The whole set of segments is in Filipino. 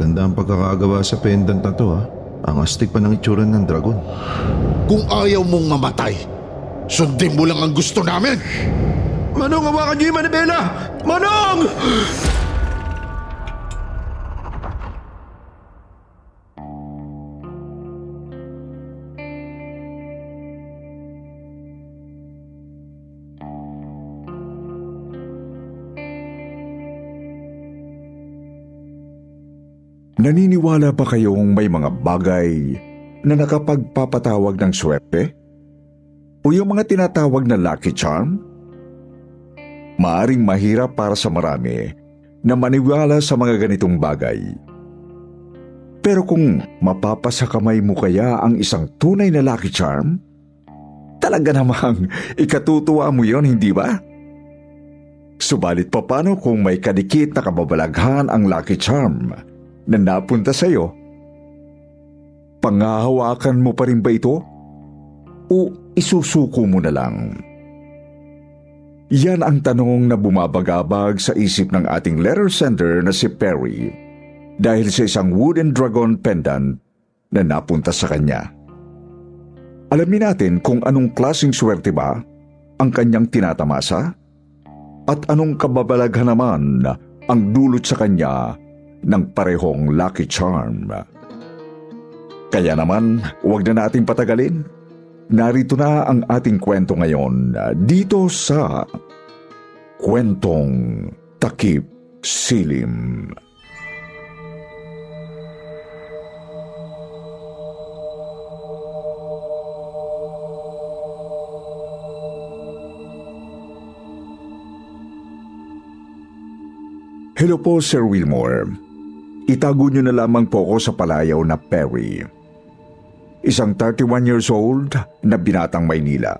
Maganda ang pagkakagawa sa pendant na to, ha. Ang astig pa ng itsura ng dragon. Kung ayaw mong mamatay, sundin mo lang ang gusto namin! Manong, hawakan niyo yung manibela! Manong! Naniniwala ba kayong may mga bagay na nakapagpapatawag ng swerte? O yung mga tinatawag na lucky charm? Maaring mahirap para sa marami na maniwala sa mga ganitong bagay. Pero kung mapapasa kamay mo kaya ang isang tunay na lucky charm, talaga namang ikatutuwa mo yon, hindi ba? Subalit paano kung may kadikit na kababalaghan ang lucky charm na napunta sa iyo? Pangahawakan mo pa rin ba ito? O isusuko mo na lang? Yan ang tanong na bumabagabag sa isip ng ating letter sender na si Perry dahil sa isang wooden dragon pendant na napunta sa kanya. Alamin natin kung anong klaseng swerte ba ang kanyang tinatamasa at anong kababalaghan naman ang dulot sa kanya ng parehong lucky charm. Kaya naman, huwag na nating patagalin. Narito na ang ating kwento ngayon dito sa Kwentong Takip Silim. Hello po, Sir Wilmore. Itago niyo na lamang po ako sa palayaw na Perry. Isang 31 years old na binatang Maynila.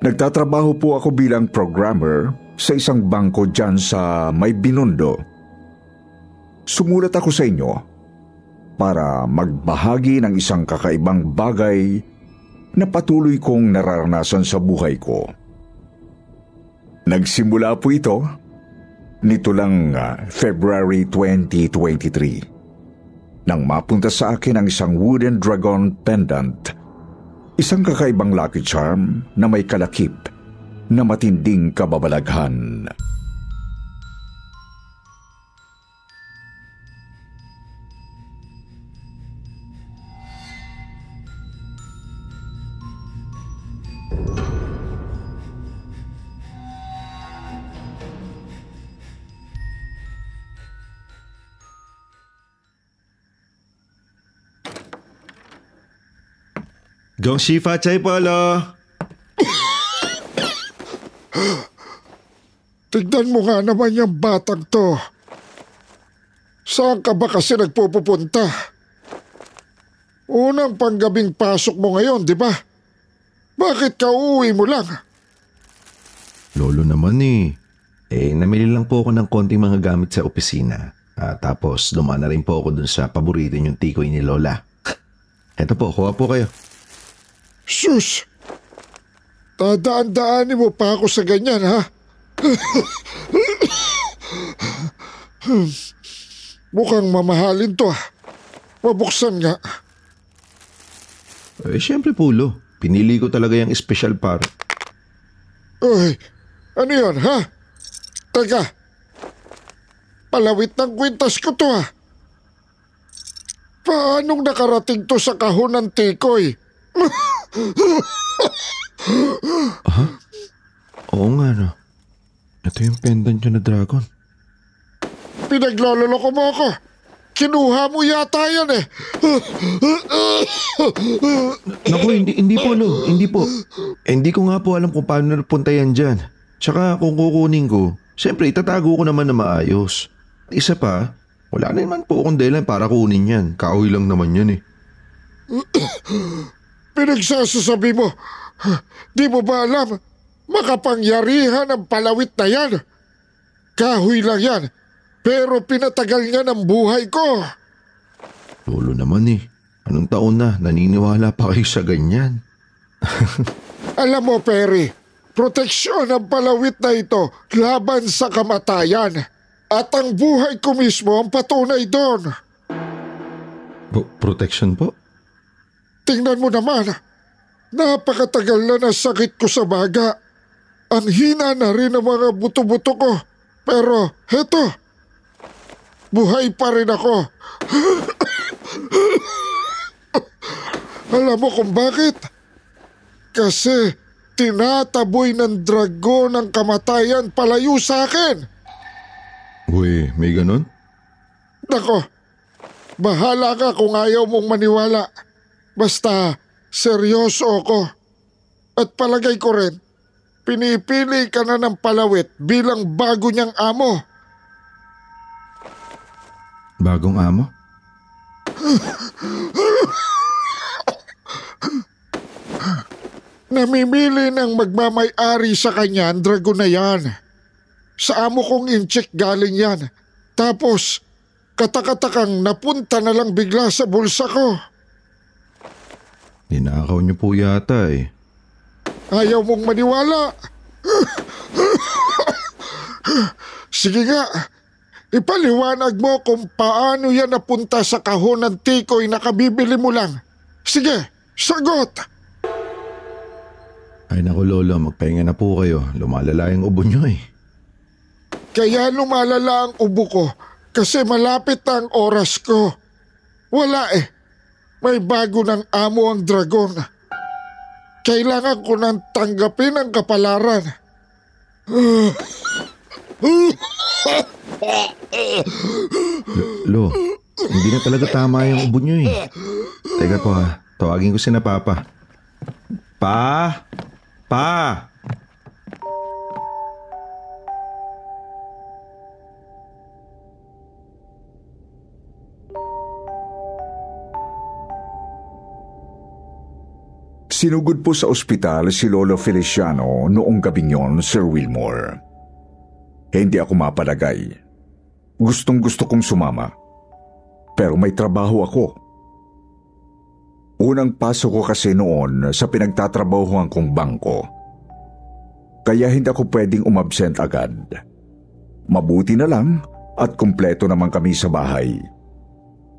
Nagtatrabaho po ako bilang programmer sa isang bangko dyan sa May Binondo. Sumulat ako sa inyo para magbahagi ng isang kakaibang bagay na patuloy kong nararanasan sa buhay ko. Nagsimula po ito nito lang February 2023 nang mapunta sa akin ang isang wooden dragon pendant, isang kakaibang lucky charm na may kalakip na matinding kababalaghan. Dong Shifa Chay Polo! Tignan mo nga naman yung batang to. Saan ka ba kasi nagpupunta? Unang panggabing pasok mo ngayon, di ba? Bakit ka uuwi mo lang? Lolo naman eh. Namili lang po ako ng konting mga gamit sa opisina. Tapos dumaan na rin po ako dun sa paborito niyong tikoy ni Lola. Eto po, kuha po kayo. Sus! Dadaan-daanin mo pa ako sa ganyan, ha? Mukhang mamahalin to, ha? Mabuksan nga. Siyempre Pulo. Pinili ko talaga yung espesyal para. Uy, ano yun, ha? Teka, palawit ng kwintas ko to, ha? Paanong nakarating to sa kahon ng tikoy? Oo nga no. Ito yung pendant nyo na dragon. Pinaglololoko mo ako. Kinuha mo yata yan eh. Naku, hindi po lo. Hindi po. Hindi ko nga po alam kung paano napunta yan dyan. Tsaka kung kukunin ko, siyempre itatago ko naman na maayos. Isa pa, wala na naman po akong dahilan para kunin yan. Kahoy lang naman yan eh. Pinagsasasabi mo, di mo ba alam, makapangyarihan ang palawit na yan? Kahoy lang yan, pero pinatagal niya ng buhay ko. Lolo naman eh. Anong taon na naniniwala pa kayo sa ganyan? Alam mo, Perry, proteksyon ang palawit na ito laban sa kamatayan. At ang buhay ko mismo ang patunay doon. Protection po? Tingnan mo naman, napakatagal na nasakit ko sa baga. Ang hina na rin ang mga buto-buto ko. Pero heto, buhay pa rin ako. Alam mo kung bakit? Kasi tinataboy ng dragon ang kamatayan palayo sa akin. Uy, may ganun? Nako, bahala ka kung ayaw mong maniwala. Basta seryoso ako. At palagay ko rin, pinipili ka na ng Palawit bilang bago niyang amo. Bagong amo? Namimili ng magmamay-ari sa kanya ang dragon na yan. Sa amo kong incheck galing yan. Tapos, katakatakang napunta na lang bigla sa bulsa ko. Ninakaw niyo po yata eh. Ayaw mong maniwala. Sige nga, ipaliwanag mo kung paano yan napunta sa kahon ng tikoy na kabibili mo lang. Sige, sagot! Ay naku Lolo, magpahinga na po kayo. Lumalala yung ubo niyo eh. Kaya lumalala ang ubo ko kasi malapit na ang oras ko. Wala eh. May bago ng amo ang dragon. Kailangan ko nang tanggapin ang kapalaran. Lo, hindi na talaga tama yung ubo niyo eh. Teka po ha, tawagin ko si na Papa. Pa! Pa! Sinugod po sa ospital si Lolo Feliciano noong gabing yon, Sir Wilmore. Hindi ako mapalagay. Gustong-gusto kong sumama. Pero may trabaho ako. Unang pasok ko kasi noon sa pinagtatrabahuhan kong bangko. Kaya hindi ako pwedeng umabsent agad. Mabuti na lang at kumpleto naman kami sa bahay.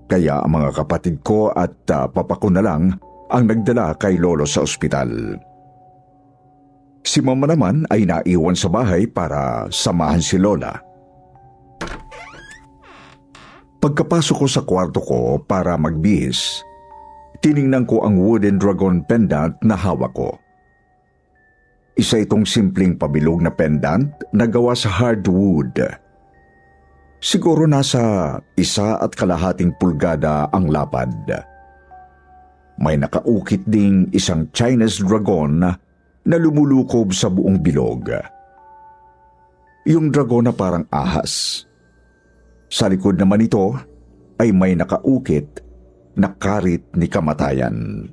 Kaya ang mga kapatid ko at papa ko na lang ang nagdala kay Lolo sa ospital. Si Mama naman ay naiwan sa bahay para samahan si Lola. Pagkapasok ko sa kwarto ko para magbihis, tiningnan ko ang wooden dragon pendant na hawak ko. Isa itong simpleng pabilog na pendant na gawa sa hardwood. Siguro nasa 1.5 pulgada ang lapad. May nakaukit ding isang Chinese dragon na lumulukob sa buong bilog. Yung dragon na parang ahas. Sa likod naman ito ay may nakaukit na karit ni kamatayan.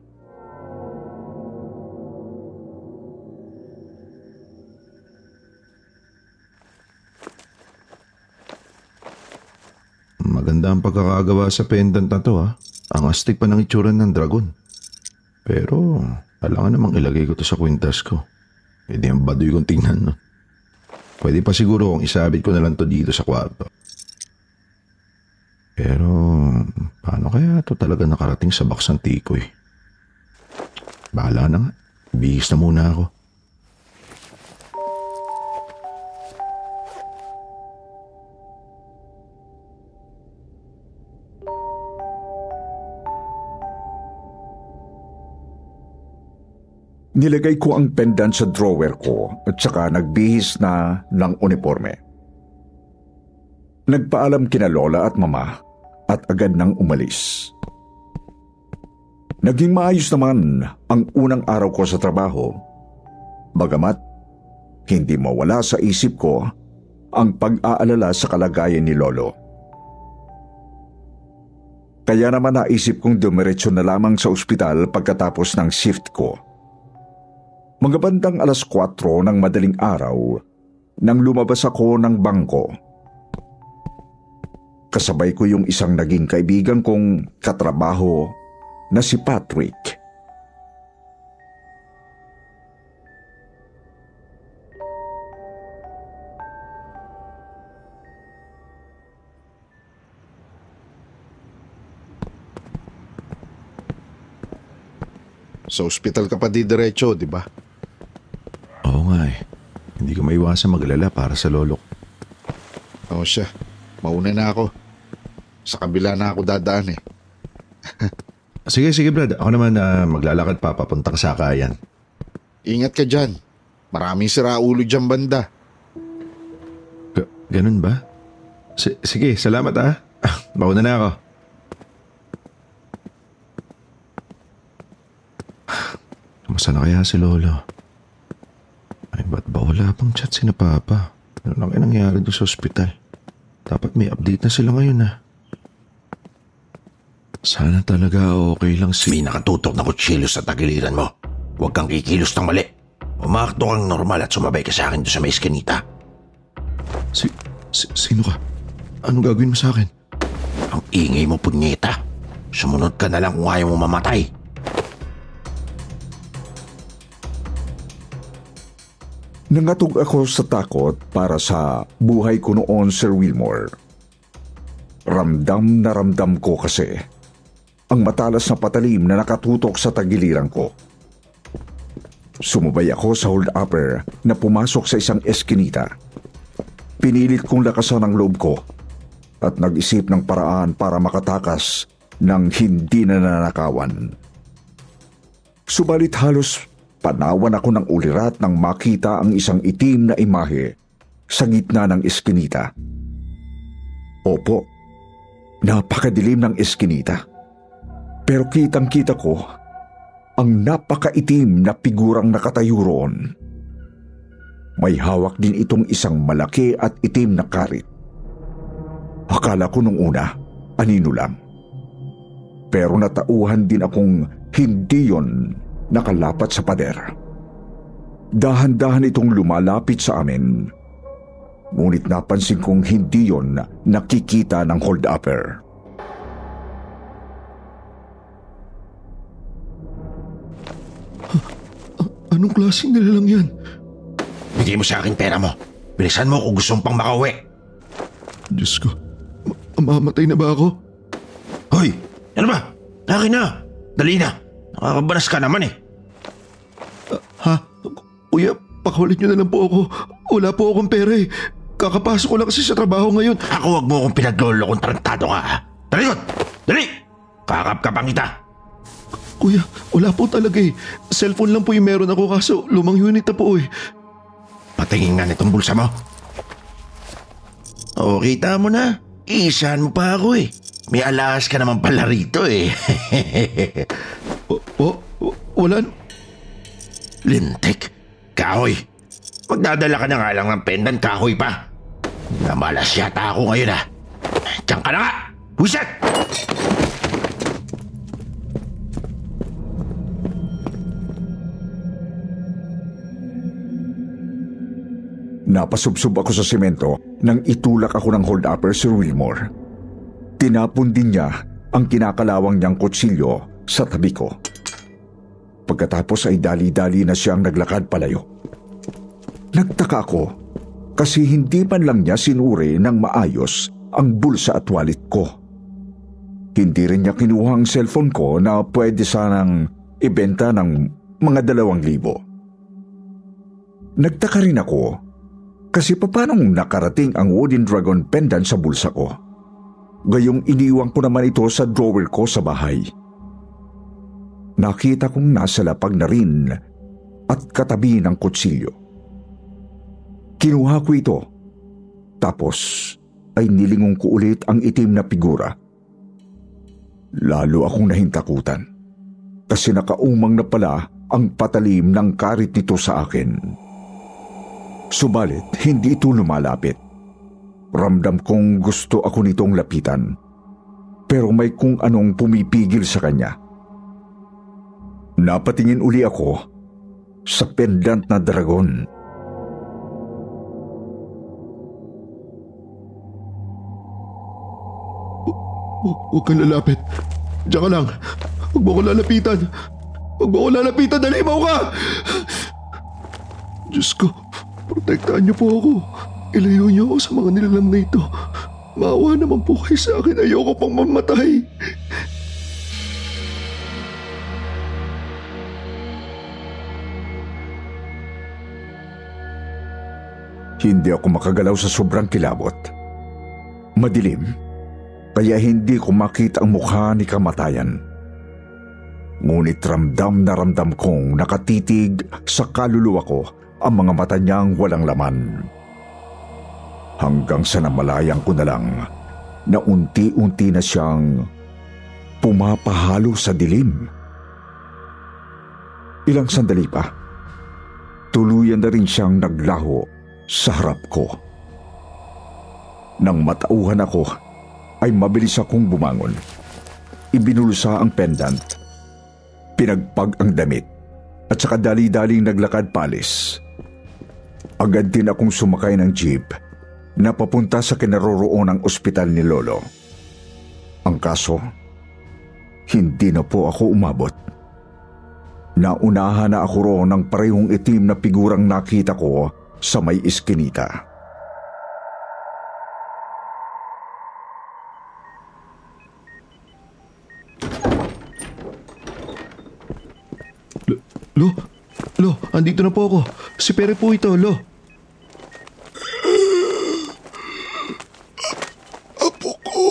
Maganda ang pagkakagawa sa pendant na to ha. Ang astig pa ng itsura ng dragon. Pero, alangan namang ilagay ko to sa kwintas ko. Pwede yung baduy kong tingnan, no? Pwede pa siguro kung isabit ko na lang to dito sa kwarto. Pero, paano kaya to talaga nakarating sa box ng tikoy? Bahala na nga. Bihis na muna ako. Nilagay ko ang pendant sa drawer ko at saka nagbihis na ng uniforme. Nagpaalam kina Lola at Mama at agad nang umalis. Naging maayos naman ang unang araw ko sa trabaho. Bagamat hindi mawala sa isip ko ang pag-aalala sa kalagayan ni Lolo. Kaya naman naisip kong dumiretso na lamang sa ospital pagkatapos ng shift ko. Mga bandang 4:00 ng madaling araw nang lumabas ako ng bangko. Kasabay ko yung isang naging kaibigan kong katrabaho na si Patrick. Sa ospital ka pa diretso, di ba? Oo nga eh. Hindi ko maiwasan maglala para sa lolo ko. Oo siya. Mauna na ako. Sa kabila na ako dadaan eh. Sige, Brad. Ako naman maglalakad pa papunta ka sa Akayan. Ingat ka dyan. Maraming siraulo dyan banda. Ganun ba? Sige, salamat Mauna na ako. Kamusta na kaya si Lolo? Ay, ba't ba wala pang chat si na Papa? Ano lang nangyari doon sa ospital? Dapat may update na sila ngayon Sana talaga okay lang si... May nakatutok na kutsilyo sa tagiliran mo. Huwag kang kikilos ng mali. Umakto kang normal at sumabay ka sa akin doon sa may eskinita. Sino ka? Anong gagawin mo sa akin? Ang ingay mo, punyeta. Sumunod ka na lang kung ayaw mo mamatay. Nangatog ako sa takot para sa buhay ko noon, Sir Wilmore. Ramdam na ramdam ko kasi ang matalas na patalim na nakatutok sa tagiliran ko. Sumubay ako sa hold-upper na pumasok sa isang eskinita. Pinilit kong lakasan ang loob ko at nag-isip ng paraan para makatakas ng hindi nananakawan. Subalit halos panawan ako ng ulirat nang makita ang isang itim na imahe sa gitna ng eskinita. Opo, napakadilim ng eskinita. Pero kitang-kita ko ang napakaitim na figurang nakatayo roon. May hawak din itong isang malaki at itim na karit. Akala ko nung una, anino lang. Pero natauhan din akong hindi yon nakalapat sa pader. Dahan-dahan itong lumalapit sa amin. Ngunit napansin kong hindi yon nakikita ng hold-upper. Anong klaseng nilalang yan? Bigay mo sa akin pera mo. Bilisan mo kung gusto mong pang makauwi. Diyos ko, mamatay na ba ako? Hoy, ano ba? Akin na. Dali na. Nakakabanas ka naman Kuya, pakawalit niyo na lang po ako. Wala po akong pera Kakapasok ko lang kasi sa trabaho ngayon. Ako wag mo akong pinaglolo kung tarantado ka. Talikod! Dali! Kakapkapang kita. Kuya, wala po talaga Cellphone lang po yung meron ako kaso lumang unit na po Patingin nga nitong bulsa mo. O, kita mo na. Isahan mo pa ako May alas ka naman pala rito Wala. Lintik. Kahoy. Magdadala ka na nga lang ng pendant kahoy pa. Namalas yata ako ngayon Diyan ka na nga. Buset! Napasubsob ako sa semento nang itulak ako ng hold-upper, Sir Wilmore. Tinapon din niya ang kinakalawang niyang kutsilyo sa tabi ko. Pagkatapos ay dali-dali na siyang naglakad palayo. Nagtaka ako kasi hindi man lang niya sinuri ng maayos ang bulsa at wallet ko. Hindi rin niya kinuha ang cellphone ko na pwede sanang ibenta ng mga 2,000. Nagtaka rin ako kasi paanong nakarating ang wooden dragon pendant sa bulsa ko. Gayong iniwan ko naman ito sa drawer ko sa bahay. Nakita kong nasa lapag na rin at katabi ng kutsilyo. Kinuha ko ito. Tapos ay nilingon ko ulit ang itim na figura. Lalo akong nahintakutan kasi nakaumang na pala ang patalim ng karit nito sa akin. Subalit hindi ito lumalapit. Ramdam kong gusto ako nitong lapitan pero may kung anong pumipigil sa kanya. Napatingin uli ako sa pendant na dragon. Huwag kang lalapit. Diyan ka lang. Huwag mo ko lalapitan. Huwag mo ko lalapitan. Dalimaw ka! Diyos ko, protektahan niyo po ako. Ilayo niyo ako sa mga nilalang na ito. Maawa naman po kayo sa akin. Ayoko pang mamatay. Hindi ako makagalaw sa sobrang kilabot. Madilim, kaya hindi ko makita ang mukha ni kamatayan. Ngunit ramdam na ramdam kong nakatitig sa kaluluwa ko ang mga mata niyang walang laman. Hanggang sa namalayang ko na lang na unti-unti na siyang pumapahalo sa dilim. Ilang sandali pa, tuluyan na rin siyang naglaho sa harap ko. Nang matauhan ako, ay mabilis akong bumangon. Ibinulsa ang pendant, pinagpag ang damit, at saka dali-daling naglakad palis. Agad din akong sumakay ng jeep na papunta sa kinaroroonang ospital ni Lolo. Ang kaso, hindi na po ako umabot. Naunahan na ako roon ng parehong itim na figurang nakita ko sa may iskinita. Lo, andito na po ako. Si Pere po ito, Lo. Apo ko.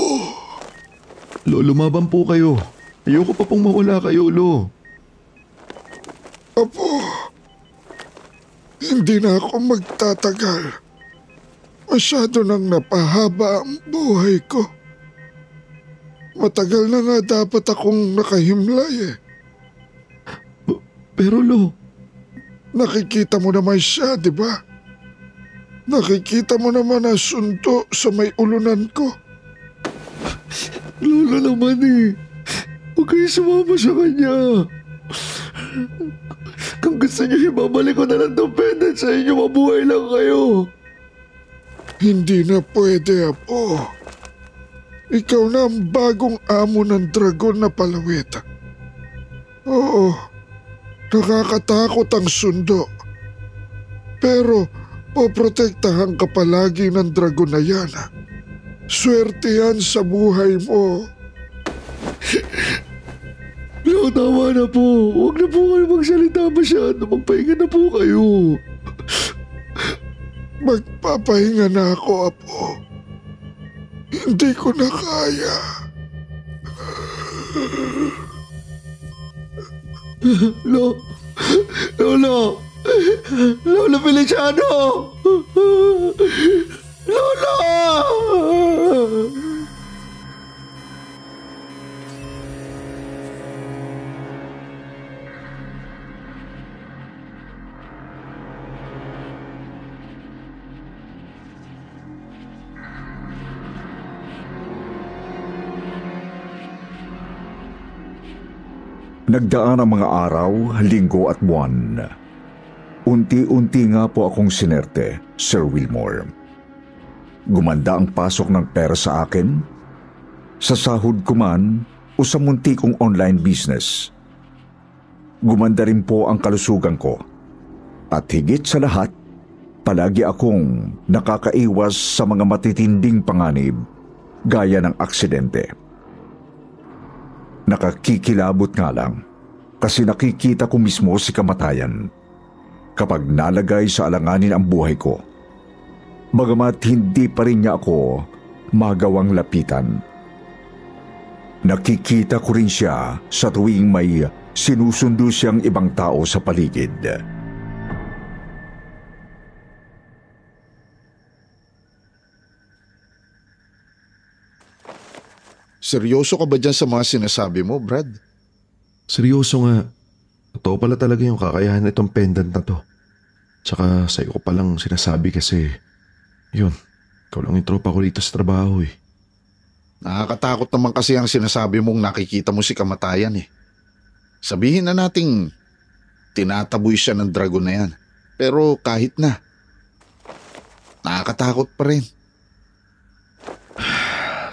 Lo, lumaban po kayo. Ayoko pa pong mawala kayo, Lo. Apo, hindi na ako magtatagal. Masyado nang napahaba ang buhay ko. Matagal na nga dapat akong nakahimlay eh. Pero Lo, Nakikita mo naman siya, di ba? Nakikita mo naman ang sunto sa may ulunan ko. Lola naman eh. Huwag kayo sumama sa kanya. Kung gusto niyo, ibabalik ko na lang itong pendant sa inyo. Mabuhay lang kayo. Hindi na pwede, Apo. Ikaw na ang bagong amo ng dragon na palaweta. Oo, nakakatakot ang sundo. Pero poprotektahan ka palagi ng dragon na yan. Swerte yan sa buhay mo. Lo, tama na po. Huwag na po kayo magsalita masyado. Magpahinga na po kayo. Magpapahinga na ako, Apo. Hindi ko na kaya. Lolo! Lolo Feliciano! Lolo! Nagdaan ang mga araw, linggo at buwan. Unti-unti nga po akong sinerte, Sir Wilmore. Gumanda ang pasok ng pera sa akin, sa sahod ko man o sa munti kong online business. Gumanda rin po ang kalusugan ko. At higit sa lahat, palagi akong nakakaiwas sa mga matitinding panganib gaya ng aksidente. Nakakikilabot nga lang kasi nakikita ko mismo si kamatayan kapag nalagay sa alanganin ang buhay ko. Bagamat hindi pa rin niya ako magawang lapitan. Nakikita ko rin siya sa tuwing may sinusundo siyang ibang tao sa paligid. Seryoso ka ba dyan sa mga sinasabi mo, Brad? Seryoso nga. Totoo pala talaga yung kakayahan nitong pendant na to. Tsaka sa'yo ko palang sinasabi kasi, yun, ikaw lang yung tropa ko dito sa trabaho eh. Nakakatakot naman kasi ang sinasabi mong nakikita mo si kamatayan eh. Sabihin na nating tinataboy siya ng dragon na yan. Pero kahit na, nakakatakot pa rin.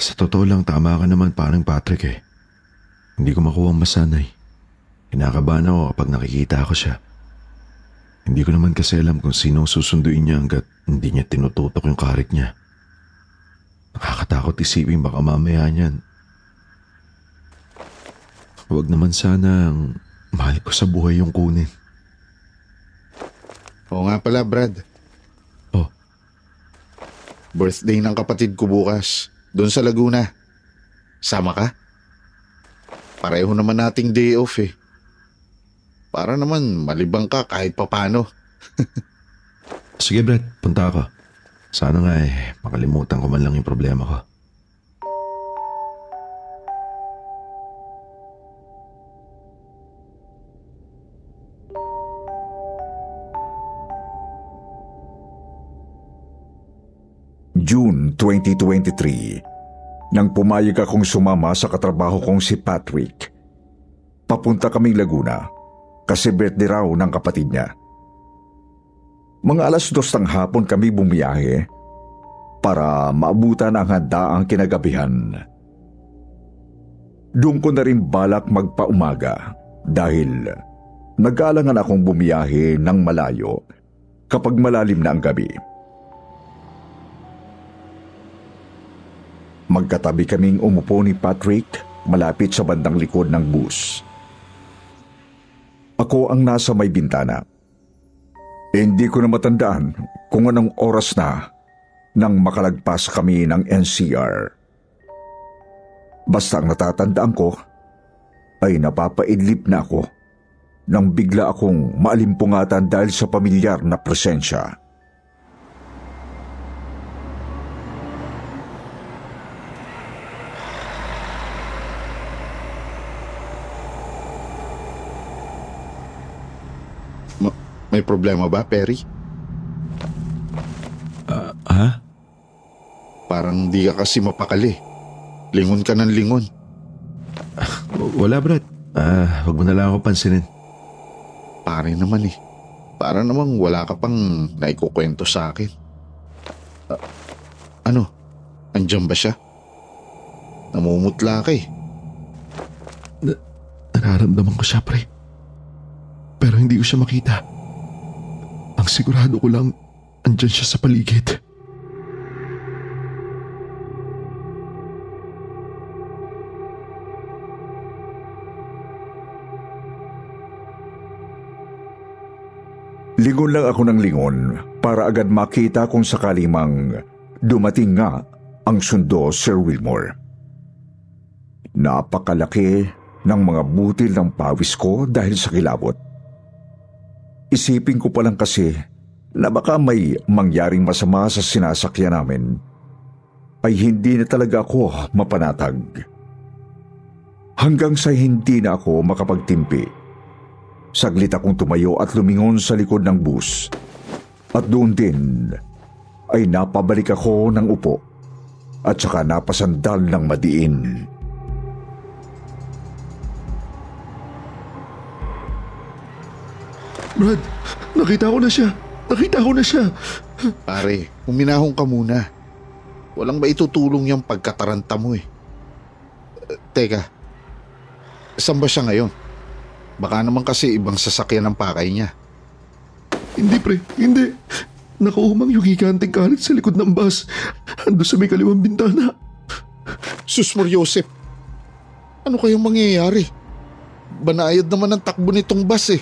Sa totoo lang, tama ka naman parang Patrick eh. Hindi ko makuha ang masanay. Kinakabahan ako kapag nakikita ko siya. Hindi ko naman kasi alam kung sino susunduin niya hanggat hindi niya tinututok yung karit niya. Nakakatakot isipin baka mamaya niyan. Huwag naman sana ang mahal ko sa buhay yung kunin. Oo nga pala, Brad. Oh, Birthday ng kapatid ko bukas. Doon sa Laguna. Sama ka? Pareho naman nating day off eh. Para naman malibang ka kahit papano. Sige Brett, punta ako. Sana nga makalimutan ko man lang yung problema ko. June 2023, nang pumayag akong sumama sa katrabaho kong si Patrick. Papunta kaming Laguna kasi birthday raw ng kapatid niya. Mga 2:00 ng hapon kami bumiyahe para maabutan ang handaang kinagabihan. Doon ko na rin balak magpaumaga dahil nag-aalangan akong bumiyahe ng malayo kapag malalim na ang gabi. Magkatabi kaming umupo ni Patrick malapit sa bandang likod ng bus. Ako ang nasa may bintana. Hindi ko na matandaan kung anong oras na nang makalagpas kami ng NCR. Basta ang natatandaan ko ay napapaidlip na ako nang bigla akong maalimpungatan dahil sa pamilyar na presensya. May problema ba, Perry? Ha? Parang di ka kasi mapakali. Lingon ka ng lingon. Wala Brett. Huwag mo na lang ako pansinin. Pare naman eh. Para namang wala ka pang naikukwento sa akin. Ano? Andiyan ba siya? Namumutla ka eh. Nararamdaman ko siya, pre. Pero hindi ko siya makita. Ang sigurado ko lang, andyan siya sa paligid. Lingon lang ako ng lingon para agad makita kung sakali mang dumating nga ang sundo, Sir Wilmore. Napakalaki ng mga butil ng pawis ko dahil sa kilabot. Isipin ko pa lang kasi na baka may mangyaring masama sa sinasakyan namin ay hindi na talaga ako mapanatag. Hanggang sa hindi na ako makapagtimpi, saglit akong tumayo at lumingon sa likod ng bus. At doon din ay napabalik ako ng upo at saka napasandal ng madiin. Brad, nakita ko na siya. Nakita ko na siya. Pare, huminahon ka muna. Walang maitutulong yung pagkataranta mo eh. Teka, saan ba siya ngayon? Baka naman kasi ibang sasakyan ang pakay niya. Hindi pre, hindi. Nakaumang yung higanting kalit sa likod ng bus. Ando sa may kaliwang bintana. Sus Joseph, ano kayong mangyayari? Banayad naman ang takbo nitong bus eh.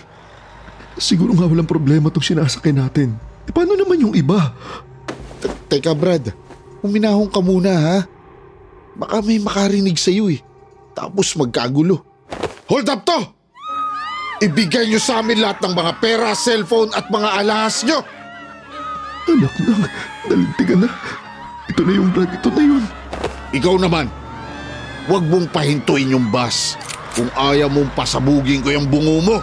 Siguro nga walang problema itong sinasakay natin. Paano naman yung iba? Teka Brad, huminahon ka muna ha. Baka may makarinig sa'yo eh. Tapos magkagulo. Hold up to! Ibigay nyo sa amin lahat ng mga pera, cellphone at mga alahas nyo! Anak lang, nalintigan na. Ito na yung Brad, ito na yun. Ikaw naman, huwag mong pahintuin yung bus kung ayaw mong pasabugin ko yung bungo mo.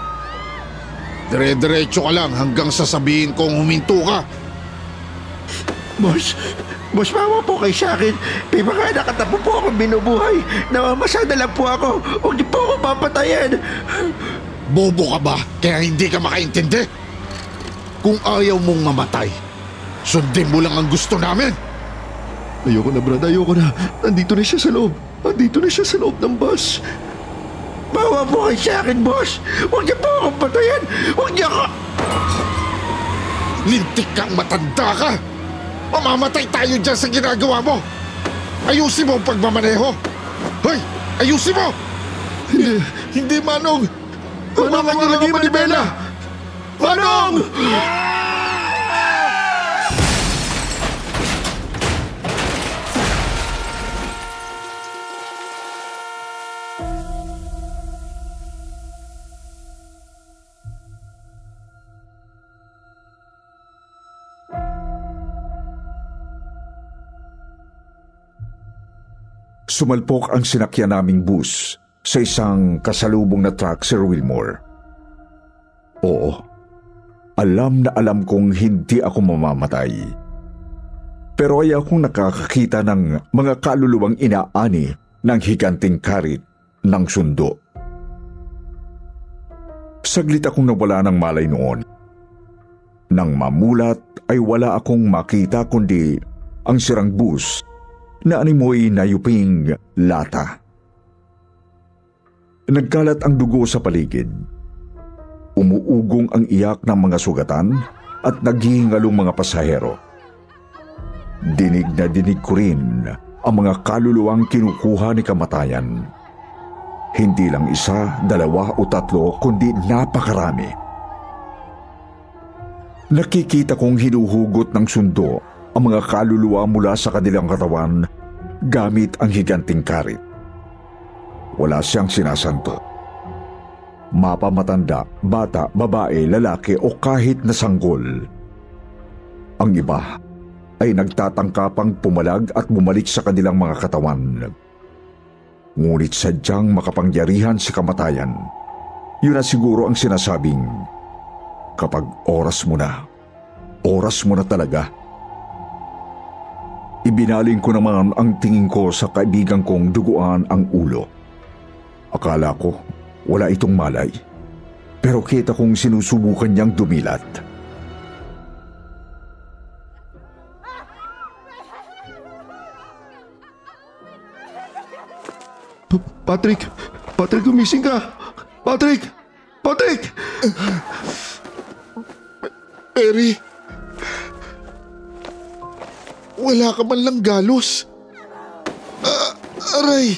Dire-diretso ka lang hanggang sasabihin kong huminto ka. Boss, maawa po kayo sa akin. May mga nakatapo po akong binubuhay. Namamasada lang po ako. Huwag niyo po ako papatayin. Bobo ka ba kaya hindi ka makaintindi? Kung ayaw mong mamatay, sundin mo lang ang gusto namin. Ayoko na Brad, ayoko na. Nandito na siya sa loob. Nandito na siya sa loob ng bus. Maawa po kayo sa akin, boss. Huwag niyo po akong patayin. Huwag niyo ako... Lintik kang matanda ka. Mamamatay tayo dyan sa ginagawa mo. Ayusin mo ang pagmamaneho. Hoy, ayusin mo. Hindi Manong. Manong, lang ang manibela. Manong! Sumalpok ang sinakyan naming bus sa isang kasalubong na truck, Sir Wilmore. Oo, alam na alam kong hindi ako mamamatay. Pero ay akong nakakakita ng mga kaluluwang inaani ng higanting karit ng sundo. Saglit akong nawala ng malay noon. Nang mamulat ay wala akong makita kundi ang sirang bus na animoy nayuping lata. Nagkalat ang dugo sa paligid. Umuugong ang iyak ng mga sugatan at naghihingalong mga pasahero. Dinig na dinig ko rin ang mga kaluluwang kinukuha ni kamatayan. Hindi lang isa, dalawa o tatlo, kundi napakarami. Nakikita kong hinuhugot ng sundo ang mga kaluluwa mula sa kanilang katawan gamit ang higanting karit. Wala siyang sinasanto. Mapamatanda, bata, babae, lalaki o kahit na sanggol. Ang iba ay nagtatangkapang pumalag at bumalik sa kanilang mga katawan. Ngunit sadyang makapangyarihan si kamatayan. Yun na siguro ang sinasabing, kapag oras mo na talaga. Ibinaling ko naman ang tingin ko sa kaibigan kong duguan ang ulo. Akala ko wala itong malay, pero kita kong sinusubukan niyang dumilat. Patrick! Patrick, gumising ka! Patrick! Patrick! Perry, wala ka man lang galos. Aray,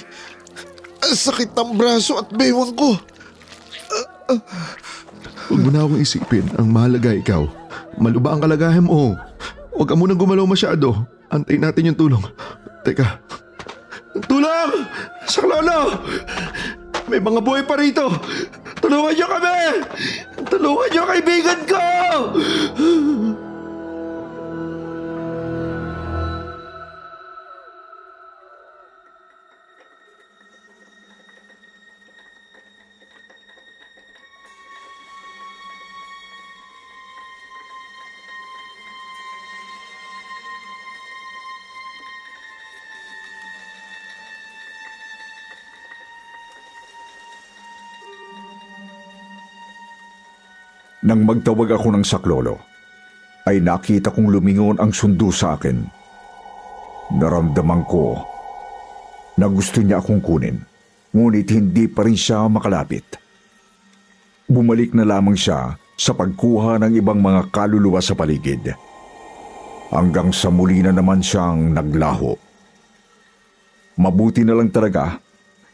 ang sakit ng braso at bewang ko. Huwag mo na akong isipin. Ang mahalaga ikaw. Maluba ang kalagayan mo. Huwag ka munang gumalaw masyado. Antayin natin yung tulong. Teka. Tulong! Saklolo! May mga buhay pa rito! Tulungan niyo kami! Tulungan niyo kaibigan ko! Nang magtawag ako ng saklolo, ay nakita kong lumingon ang sundo sa akin. Naramdaman ko na gusto niya akong kunin, ngunit hindi pa rin siya makalapit. Bumalik na lamang siya sa pagkuha ng ibang mga kaluluwa sa paligid. Hanggang sa muli na naman siyang naglaho. Mabuti na lang talaga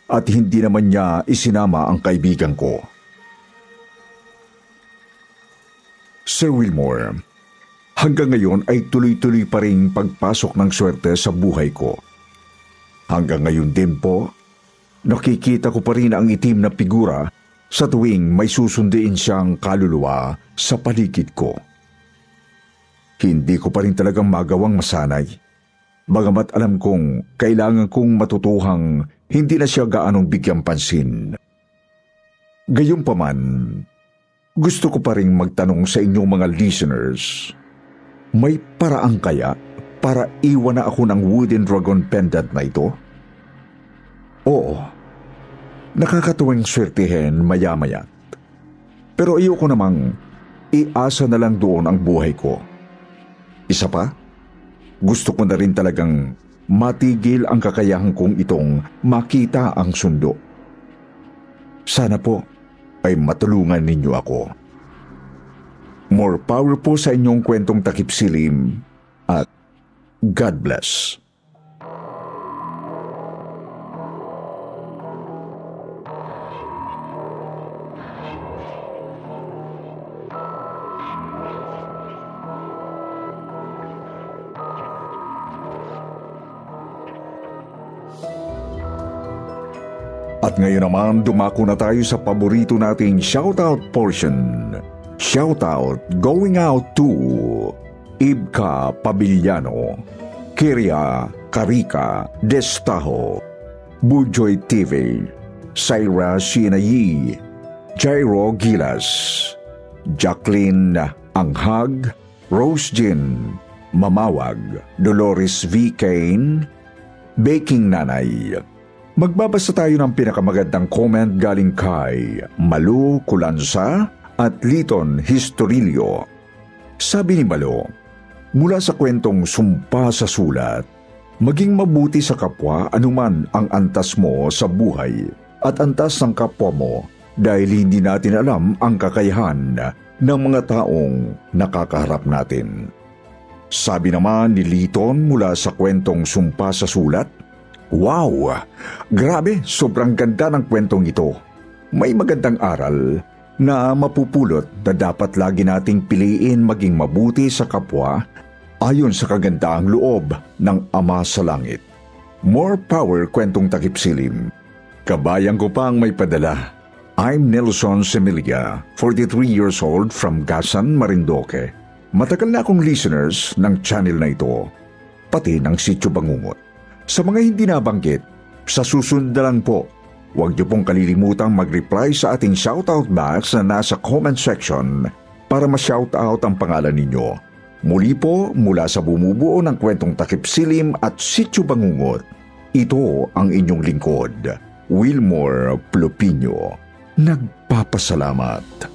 at hindi naman niya isinama ang kaibigan ko. Sir Wilmore, hanggang ngayon ay tuloy-tuloy pa rin pagpasok ng swerte sa buhay ko. Hanggang ngayon din po, nakikita ko pa rin ang itim na figura sa tuwing may susunduin siyang kaluluwa sa paligid ko. Hindi ko pa rin talagang magawang masanay, bagamat alam kong kailangan kong matutuhang hindi na siya gaanong bigyang pansin. Gayunpaman, gusto ko pa rin magtanong sa inyong mga listeners, may paraan kaya para iwan na ako ng wooden dragon pendant na ito? Oo, nakakatuwing swertihin maya-maya. Pero ayoko namang iasa na lang doon ang buhay ko. Isa pa, gusto ko na rin talagang matigil ang kakayahan kong itong makita ang sundo. Sana po ay matulungan ninyo ako. More power po sa inyong kwentong takip silim at God bless. At ngayon naman, dumako na tayo sa paborito nating shoutout portion. Shoutout going out to Ibka Pabiliano, Kiria Carica Destajo, Bujoy TV, Syra Sinayi, Jairo Gilas, Jacqueline Anghag, Rose Jean, Mamawag, Dolores V. Kane, Baking Nanay. Magbabasa tayo ng pinakamagandang comment galing kay Malu Kulansa at Liton Historilio. Sabi ni Malu, mula sa kwentong Sumpa sa Sulat, maging mabuti sa kapwa anuman ang antas mo sa buhay at antas ng kapwa mo dahil hindi natin alam ang kakayahan ng mga taong nakakaharap natin. Sabi naman ni Liton mula sa kwentong Sumpa sa Sulat, wow! Grabe, sobrang ganda ng kwentong ito. May magandang aral na mapupulot na dapat lagi nating piliin maging mabuti sa kapwa ayon sa kagandaang loob ng Ama sa Langit. More power kwentong takip silim. Kabayan ko pang may padala. I'm Nelson Semilia, 43 years old from Gasan, Marindoque. Matagal na akong listeners ng channel na ito, pati ng Sitio Bangungot. Sa mga hindi nabanggit, sa susunod na lang po, huwag niyo pong kalilimutang mag-reply sa ating shoutout box na nasa comment section para ma-shoutout ang pangalan ninyo. Muli po mula sa bumubuo ng kwentong takip silim at Sitio Bangungot, ito ang inyong lingkod, Wilmore Plopino. Nagpapasalamat.